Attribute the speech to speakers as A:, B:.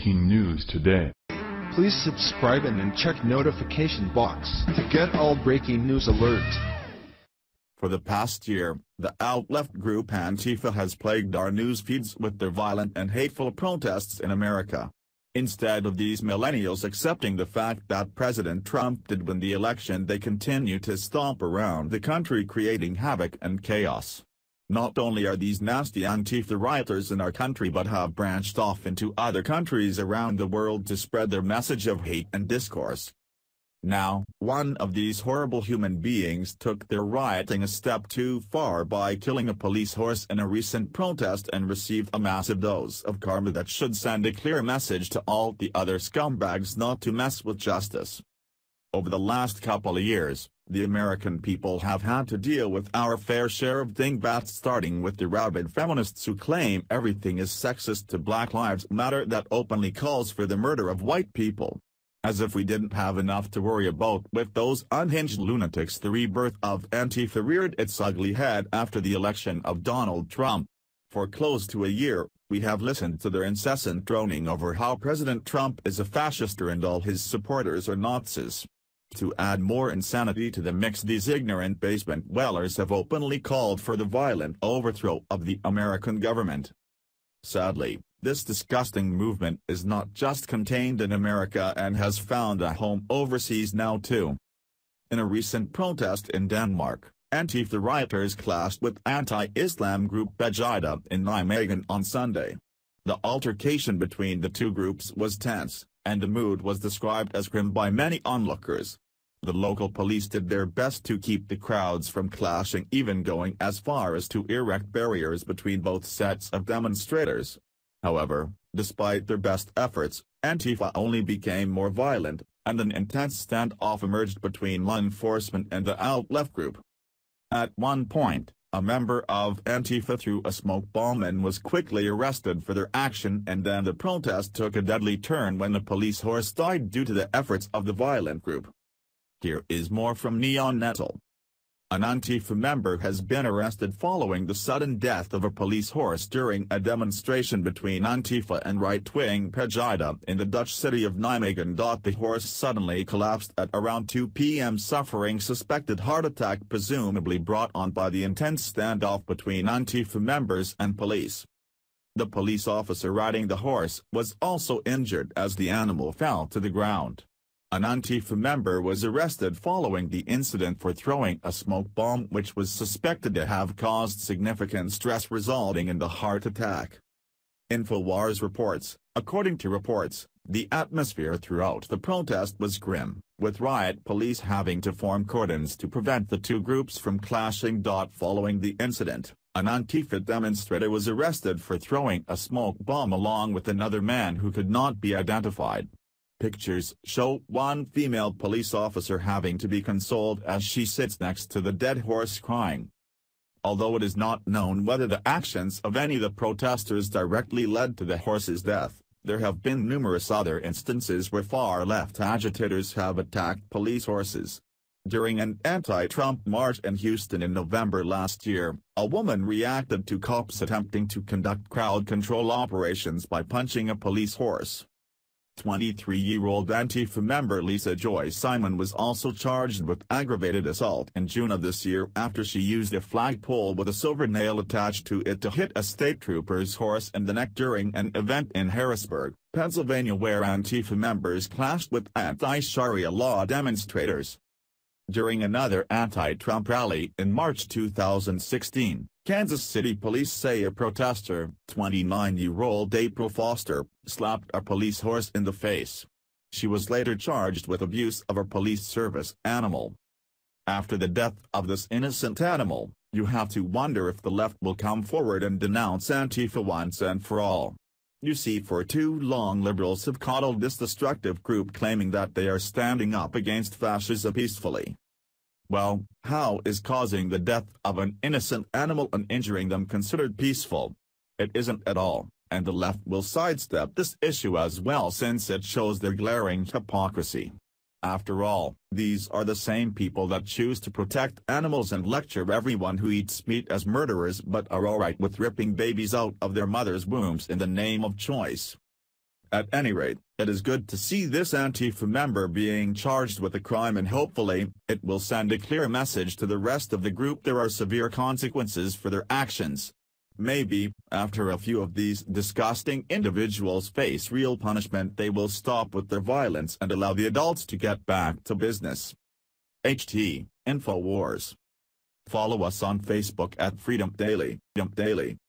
A: breaking news today.
B: Please subscribe and check notification box to get all breaking news alerts.
C: For the past year, the out-left group Antifa has plagued our news feeds with their violent and hateful protests in America. Instead of these millennials accepting the fact that President Trump did win the election, they continue to stomp around the country creating havoc and chaos. Not only are these nasty Antifa rioters in our country but have branched off into other countries around the world to spread their message of hate and discourse. Now, one of these horrible human beings took their rioting a step too far by killing a police horse in a recent protest and received a massive dose of karma that should send a clear message to all the other scumbags not to mess with justice. Over the last couple of years, the American people have had to deal with our fair share of dingbats, starting with the rabid feminists who claim everything is sexist to Black Lives Matter that openly calls for the murder of white people. As if we didn't have enough to worry about with those unhinged lunatics, the rebirth of Antifa reared its ugly head after the election of Donald Trump. For close to a year, we have listened to their incessant droning over how President Trump is a fascist and all his supporters are Nazis. To add more insanity to the mix, these ignorant basement dwellers have openly called for the violent overthrow of the American government. Sadly, this disgusting movement is not just contained in America and has found a home overseas now too. In a recent protest in Denmark, Antifa rioters clashed with anti-Islam group Pegida in Nijmegen on Sunday. The altercation between the two groups was tense, and the mood was described as grim by many onlookers. The local police did their best to keep the crowds from clashing, even going as far as to erect barriers between both sets of demonstrators. However, despite their best efforts, Antifa only became more violent, and an intense standoff emerged between law enforcement and the out-left group. At one point, a member of Antifa threw a smoke bomb and was quickly arrested for their action, and then the protest took a deadly turn when the police horse died due to the efforts of the violent group. Here is more from Neon Nettle. An Antifa member has been arrested following the sudden death of a police horse during a demonstration between Antifa and right-wing Pegida in the Dutch city of Nijmegen. The horse suddenly collapsed at around 2 p.m. suffering suspected heart attack, presumably brought on by the intense standoff between Antifa members and police. The police officer riding the horse was also injured as the animal fell to the ground. An Antifa member was arrested following the incident for throwing a smoke bomb, which was suspected to have caused significant stress resulting in the heart attack. InfoWars reports, according to reports, the atmosphere throughout the protest was grim, with riot police having to form cordons to prevent the two groups from clashing. Following the incident, an Antifa demonstrator was arrested for throwing a smoke bomb along with another man who could not be identified. Pictures show one female police officer having to be consoled as she sits next to the dead horse crying. Although it is not known whether the actions of any of the protesters directly led to the horse's death, there have been numerous other instances where far-left agitators have attacked police horses. During an anti-Trump march in Houston in November last year, a woman reacted to cops attempting to conduct crowd control operations by punching a police horse. 23-year-old Antifa member Lisa Joy Simon was also charged with aggravated assault in June of this year after she used a flagpole with a silver nail attached to it to hit a state trooper's horse in the neck during an event in Harrisburg, Pennsylvania, where Antifa members clashed with anti-Sharia law demonstrators. During another anti-Trump rally in March 2016, Kansas City police say a protester, 29-year-old April Foster, slapped a police horse in the face. She was later charged with abuse of a police service animal. After the death of this innocent animal, you have to wonder if the left will come forward and denounce Antifa once and for all. You see, for too long liberals have coddled this destructive group, claiming that they are standing up against fascism peacefully. Well, how is causing the death of an innocent animal and injuring them considered peaceful? It isn't at all, and the left will sidestep this issue as well, since it shows their glaring hypocrisy. After all, these are the same people that choose to protect animals and lecture everyone who eats meat as murderers, but are alright with ripping babies out of their mothers' wombs in the name of choice. At any rate, it is good to see this Antifa member being charged with a crime, and hopefully, it will send a clear message to the rest of the group there are severe consequences for their actions. Maybe, after a few of these disgusting individuals face real punishment, they will stop with their violence and allow the adults to get back to business. InfoWars. Follow us on Facebook at Freedom Daily.